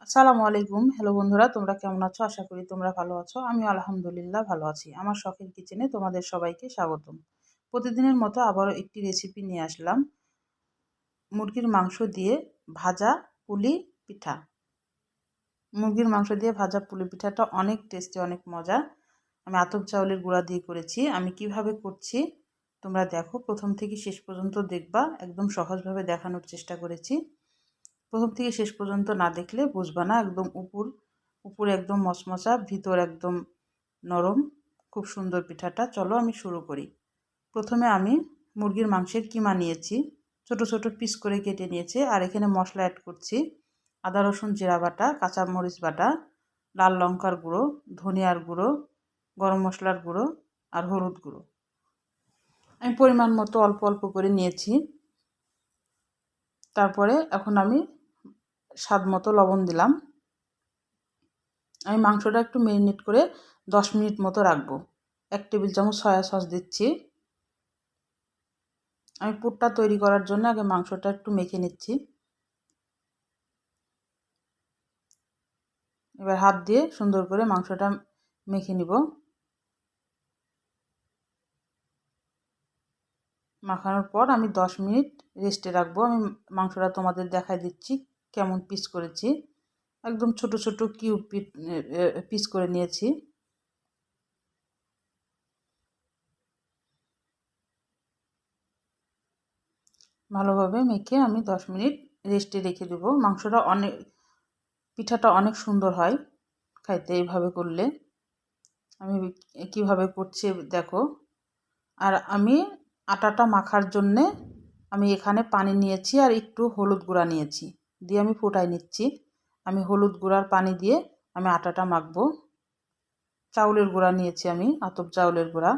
আসসালামু আলাইকুম। হ্যালো বন্ধুরা, তোমরা কেমন আছো? আশা করি তোমরা ভালো আছো। আমিও আলহামদুলিল্লাহ ভালো আছি। আমার শখের কিচেনে তোমাদের সবাইকে স্বাগতম। প্রতিদিনের মতো আবারও একটি রেসিপি নিয়ে আসলাম। মুরগির মাংস দিয়ে ভাজা পুলি পিঠা। মুরগির মাংস দিয়ে ভাজা পুলি পিঠাটা অনেক টেস্টি, অনেক মজা। আমি আতপ চাউলের গুঁড়া দিয়ে করেছি। আমি কিভাবে করছি তোমরা দেখো, প্রথম থেকে শেষ পর্যন্ত দেখবা। একদম সহজভাবে দেখানোর চেষ্টা করেছি। প্রথম থেকে শেষ পর্যন্ত না দেখলে বুঝবা না। একদম উপরে একদম মচমচা, ভিতর একদম নরম, খুব সুন্দর পিঠাটা। চলো আমি শুরু করি। প্রথমে আমি মুরগির মাংসের কিমা নিয়েছি, ছোট ছোট পিস করে কেটে নিয়েছি। আর এখানে মশলা অ্যাড করছি: আদা রসুন জিরা বাটা, কাঁচামরিচ বাটা, লাল লঙ্কার গুঁড়ো, ধনিয়ার গুঁড়ো, গরম মশলার গুঁড়ো আর হলুদ গুঁড়ো। আমি পরিমাণ মতো অল্প অল্প করে নিয়েছি। তারপরে এখন আমি স্বাদ মতো লবণ দিলাম। আমি মাংসটা একটু ম্যারিনেট করে 10 মিনিট মতো রাখবো। 1 টেবিল চামচ সয়া সস দিচ্ছি। আমি পুরটা তৈরি করার জন্য আগে মাংসটা একটু মেখে নিচ্ছি। এবার হাত দিয়ে সুন্দর করে মাংসটা মেখে নিব। মাখানোর পর আমি 10 মিনিট রেস্টে রাখবো। আমি মাংসটা তোমাদের দেখাই দিচ্ছি কেমন পিস করেছি। একদম ছোট ছোট কিউব পিস করে নিয়েছি। ভালোভাবে মেখে আমি 10 মিনিট রেস্টে রেখে দেবো। পিঠাটা অনেক সুন্দর হয় খাইতে এইভাবে করলে। আমি কিভাবে করছি দেখো। আর আমি আটাটা মাখার জন্যে আমি এখানে পানি নিয়েছি আর একটু হলুদ গুঁড়া নিয়েছি, দিয়ে আমি ফুটাই নিচ্ছি। আমি হলুদ গুঁড়ার পানি দিয়ে আমি আটাটা মাখবো। চাউলের গুঁড়া নিয়েছি, আমি আতপ চাউলের গুঁড়া।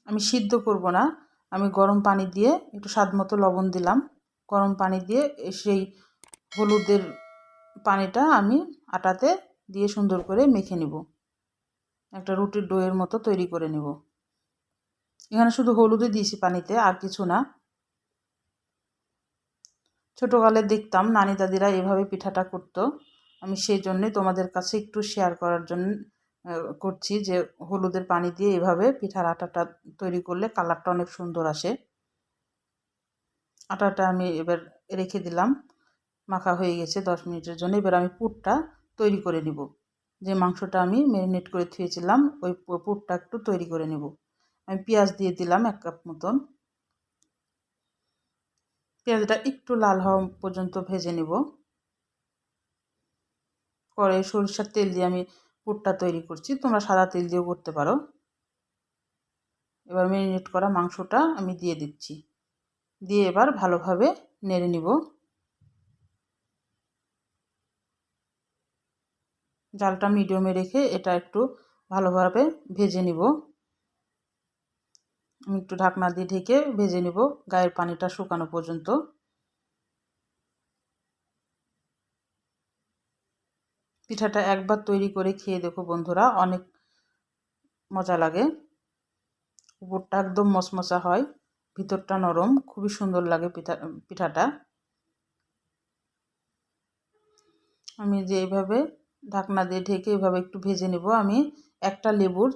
আমি সিদ্ধ করব না, আমি গরম পানি দিয়ে একটু স্বাদ মতো লবণ দিলাম। গরম পানি দিয়ে সেই হলুদের পানিটা আমি আটাতে দিয়ে সুন্দর করে মেখে নিব। একটা রুটির ডোয়ের মতো তৈরি করে নিব। এখানে শুধু হলুদই দিয়েছি পানিতে, আর কিছু না। ছোটোকালে দেখতাম নানি দাদিরা এভাবে পিঠাটা করতো। আমি সেই জন্যে তোমাদের কাছে একটু শেয়ার করার জন্য করছি যে হলুদের পানি দিয়ে এভাবে পিঠার আটাটা তৈরি করলে কালারটা অনেক সুন্দর আসে। আটাটা আমি এবার রেখে দিলাম, মাখা হয়ে গেছে 10 মিনিটের জন্য। এবার আমি পুরটা তৈরি করে নিব। যে মাংসটা আমি ম্যারিনেট করে থুয়েছিলাম ওই পুরটা একটু তৈরি করে নিব। আমি পেঁয়াজ দিয়ে দিলাম 1 কাপ মতন। পেঁয়াজটা একটু লাল হওয়া পর্যন্ত ভেজে নেব। পরে সরিষার তেল দিয়ে আমি পুরটা তৈরি করছি, তোমরা সাদা তেল দিয়েও করতে পারো। এবার ম্যারিনেট করা মাংসটা আমি দিয়ে দিচ্ছি, দিয়ে এবার ভালোভাবে নেড়ে নিব। জালটা মিডিয়ামে রেখে এটা একটু ভালোভাবে ভেজে নিব। আমি একটু ঢাকনা দিয়ে ঢেকে ভেজে নিব গায়ের পানিটা শুকানো পর্যন্ত। পিঠাটা একবার তৈরি করে খেয়ে দেখো বন্ধুরা, অনেক মজা লাগে। উপরটা একদম মচমচা হয়, ভিতরটা নরম, খুবই সুন্দর লাগে পিঠাটা। আমি যে এইভাবে ঢাকনা দিয়ে ঢেকে এইভাবে একটু ভেজে নেব। আমি একটা লেবুর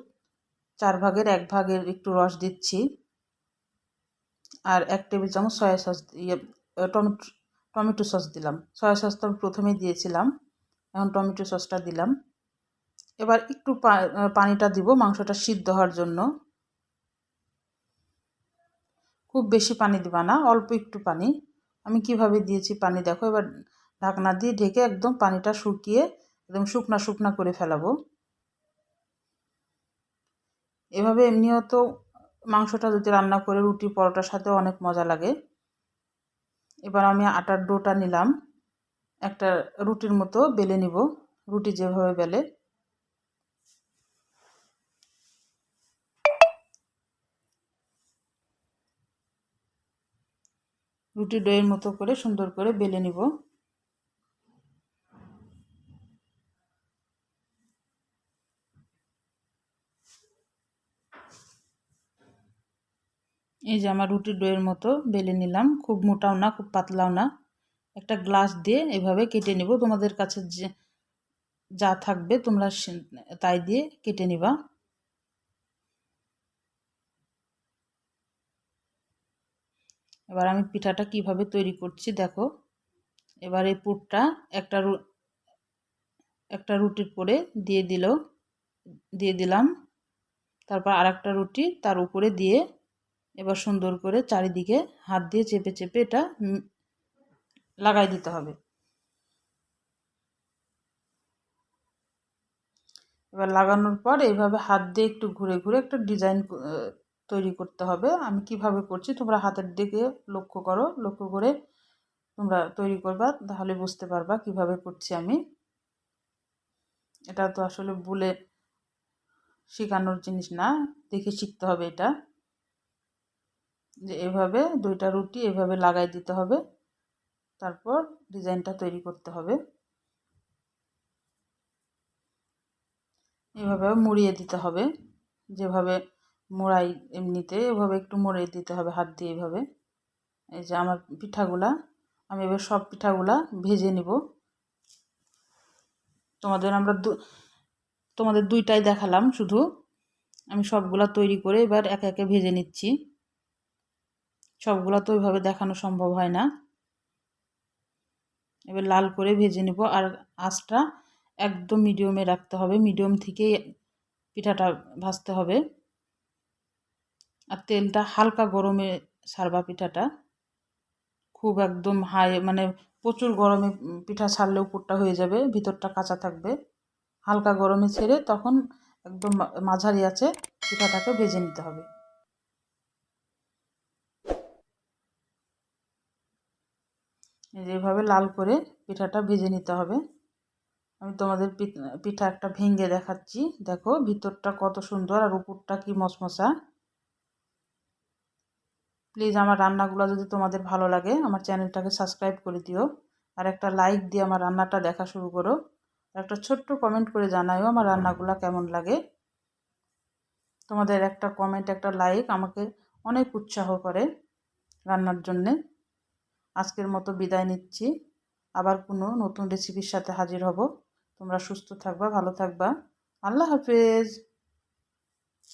4 ভাগের 1 ভাগের একটু রস দিচ্ছি। আর 1 টেবিল চামচ সয়া সস টমেটো সস দিলাম। সয়া সস তো আমি প্রথমেই দিয়েছিলাম, এখন টমেটো সসটা দিলাম। এবার একটু পানিটা দিব মাংসটা সিদ্ধ হওয়ার জন্য। খুব বেশি পানি দিবা না, অল্প একটু পানি। আমি কিভাবে দিয়েছি পানি দেখো। এবার ঢাকনা দিয়ে ঢেকে একদম পানিটা শুকিয়ে একদম শুকনা শুকনা করে ফেলাবো। এভাবে এমনিও তো মাংসটা যদি রান্না করে রুটি পরোটার সাথে অনেক মজা লাগে। এবার আমি আটার ডোটা নিলাম, একটা রুটির মতো বেলে নিব, রুটি যেভাবে বেলে। রুটি ডোয়ের মতো করে সুন্দর করে বেলে নিব। এই যে আমার রুটি ডোয়ের মতো বেলে নিলাম, খুব মোটাও না খুব পাতলাও না, একটা গ্লাস দিয়ে এভাবে কেটে নিব। তোমাদের কাছে যে যা থাকবে তোমরা তাই দিয়ে কেটে নিবা। এবার আমি পিঠাটা কিভাবে তৈরি করছি দেখো। এবার এই পুরটা একটা রুটির পরে দিয়ে দিলাম। তারপর আরেকটা রুটি তার উপরে দিয়ে এবার সুন্দর করে চারিদিকে হাত দিয়ে চেপে চেপে এটা লাগাই দিতে হবে। এবার লাগানোর পর এইভাবে হাত দিয়ে একটু ঘুরে ঘুরে একটা ডিজাইন তৈরি করতে হবে। আমি কিভাবে করছি তোমরা হাতের দিকে লক্ষ্য করো, লক্ষ্য করে তোমরা তৈরি করবা, তাহলে বুঝতে পারবা কিভাবে করছি আমি। এটা তো আসলে বলে শেখানোর জিনিস না, দেখে শিখতে হবে এটা। যে এভাবে দুইটা রুটি এভাবে লাগাই দিতে হবে, তারপর ডিজাইনটা তৈরি করতে হবে। এভাবে মুড়িয়ে দিতে হবে, যেভাবে মোড়াই এমনিতে এভাবে একটু মুড়িয়ে দিতে হবে হাত দিয়ে এভাবে। এই যে আমার পিঠাগুলা, আমি এবার সব পিঠাগুলা ভেজে নিব। তোমাদের দুইটাই দেখালাম শুধু, আমি সবগুলা তৈরি করে এবার একে একে ভেজে নিচ্ছি। সবগুলা তো ওইভাবে দেখানো সম্ভব হয় না। এবার লাল করে ভেজে নিব, আর আঁচটা একদম মিডিয়ামে রাখতে হবে, মিডিয়াম থেকে পিঠাটা ভাজতে হবে। আর তেলটা হালকা গরমে ছাড়বা পিঠাটা, খুব একদম হাই মানে প্রচুর গরমে পিঠা ছাড়লে উপরটা হয়ে যাবে, ভিতরটা কাঁচা থাকবে। হালকা গরমে ছেড়ে তখন একদম মাঝারি আছে পিঠাটাকে ভেজে নিতে হবে। এইভাবে লাল করে পিঠাটা ভেজে নিতে হবে। আমি তোমাদের পিঠা একটা ভেঙে দেখাচ্ছি, দেখো ভিতরটা কত সুন্দর আর উপরটা কি মশমশা। প্লিজ আমার রান্নাগুলো যদি তোমাদের ভালো লাগে আমার চ্যানেলটাকে সাবস্ক্রাইব করে দিও, আর একটা লাইক দিয়ে আমার রান্নাটা দেখা শুরু করো, আর একটা ছোট্ট কমেন্ট করে জানাও আমার রান্নাগুলো কেমন লাগে। তোমাদের একটা কমেন্ট একটা লাইক আমাকে অনেক উৎসাহ করে রান্নার জন্যে। আজকের মতো বিদায় নিচ্ছি, আবার কোনো নতুন রেসিপির সাথে হাজির হব। তোমরা সুস্থ থাকবা, ভালো থাকবা। আল্লাহ হাফেজ।